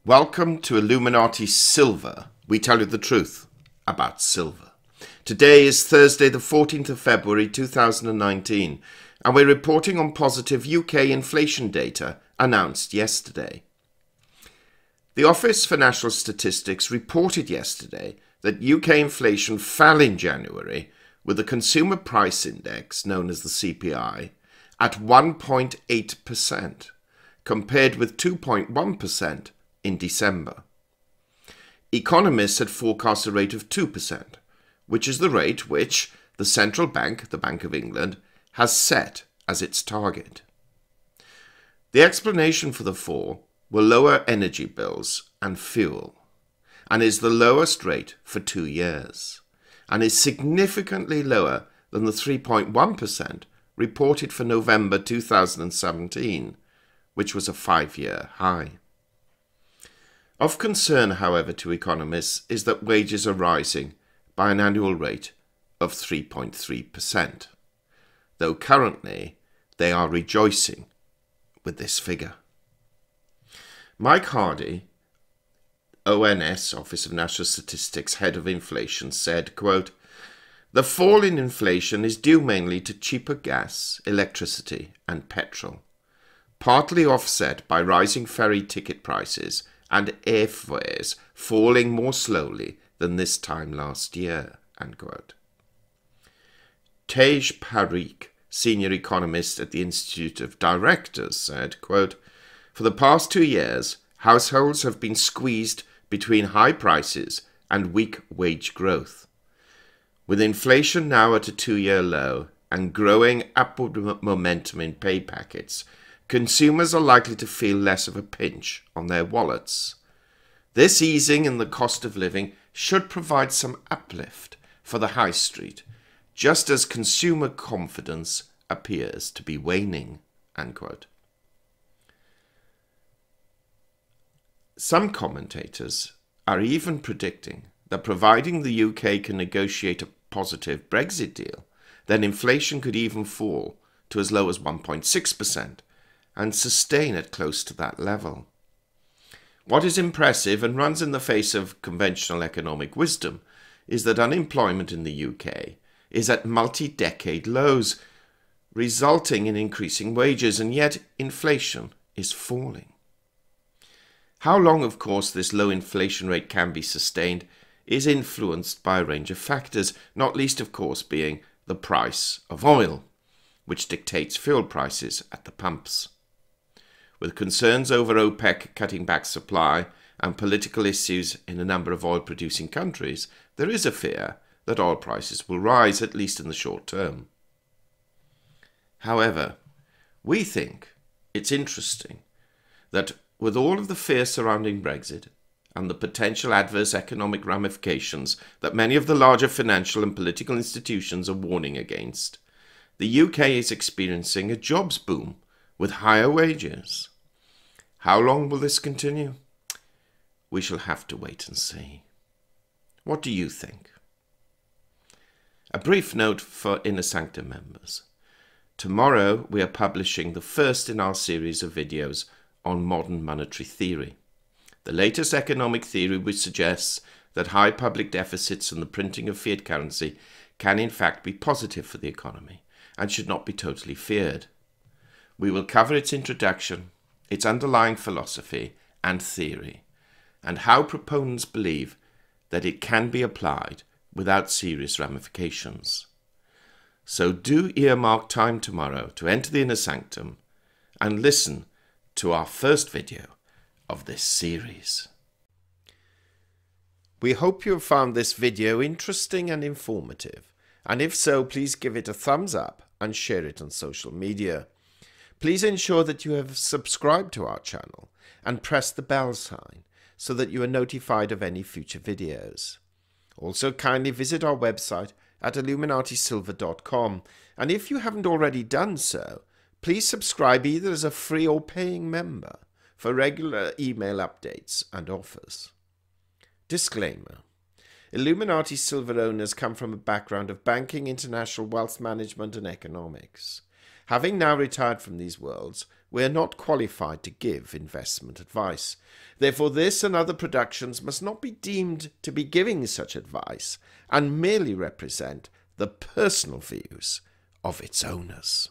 Welcome to Illuminati Silver. We tell you the truth about silver. Today is Thursday, the 14th of February 2019, and we're reporting on positive UK inflation data announced yesterday. The Office for National Statistics reported yesterday that UK inflation fell in January, with the Consumer Price Index, known as the CPI, at 1.8%, compared with 2.1% in December. Economists had forecast a rate of 2%, which is the rate which the central bank, the Bank of England, has set as its target. The explanation for the fall were lower energy bills and fuel, and is the lowest rate for 2 years, and is significantly lower than the 3.1% reported for November 2017, which was a 5-year high. Of concern, however, to economists is that wages are rising by an annual rate of 3.3%, though currently they are rejoicing with this figure. Mike Hardie, ONS, Office of National Statistics, Head of Inflation, said, quote, "The fall in inflation is due mainly to cheaper gas, electricity and petrol, partly offset by rising ferry ticket prices and airfares falling more slowly than this time last year." Unquote. Tej Parikh, senior economist at the Institute of Directors, said, quote, "For the past 2 years, households have been squeezed between high prices and weak wage growth. With inflation now at a 2-year low and growing upward momentum in pay packets, consumers are likely to feel less of a pinch on their wallets. This easing in the cost of living should provide some uplift for the high street, just as consumer confidence appears to be waning." Unquote. Some commentators are even predicting that providing the UK can negotiate a positive Brexit deal, then inflation could even fall to as low as 1.6%. and sustain it close to that level. What is impressive and runs in the face of conventional economic wisdom is that unemployment in the UK is at multi-decade lows, resulting in increasing wages, and yet inflation is falling. How long, of course, this low inflation rate can be sustained is influenced by a range of factors, not least, of course, being the price of oil, which dictates fuel prices at the pumps. With concerns over OPEC cutting back supply and political issues in a number of oil-producing countries, there is a fear that oil prices will rise, at least in the short term. However, we think it's interesting that with all of the fear surrounding Brexit and the potential adverse economic ramifications that many of the larger financial and political institutions are warning against, the UK is experiencing a jobs boom with higher wages. How long will this continue? We shall have to wait and see. What do you think? A brief note for Inner Sanctum members. Tomorrow we are publishing the first in our series of videos on modern monetary theory, the latest economic theory which suggests that high public deficits and the printing of fiat currency can in fact be positive for the economy and should not be totally feared. We will cover its introduction, its underlying philosophy and theory, and how proponents believe that it can be applied without serious ramifications. So do earmark time tomorrow to enter the Inner Sanctum and listen to our first video of this series. We hope you have found this video interesting and informative, and if so, please give it a thumbs up and share it on social media. Please ensure that you have subscribed to our channel and press the bell sign so that you are notified of any future videos. Also, kindly visit our website at illuminatisilver.com, and if you haven't already done so, please subscribe either as a free or paying member for regular email updates and offers. Disclaimer: Illuminati Silver owners come from a background of banking, international wealth management and economics. Having now retired from these worlds, we are not qualified to give investment advice. Therefore, this and other productions must not be deemed to be giving such advice and merely represent the personal views of its owners.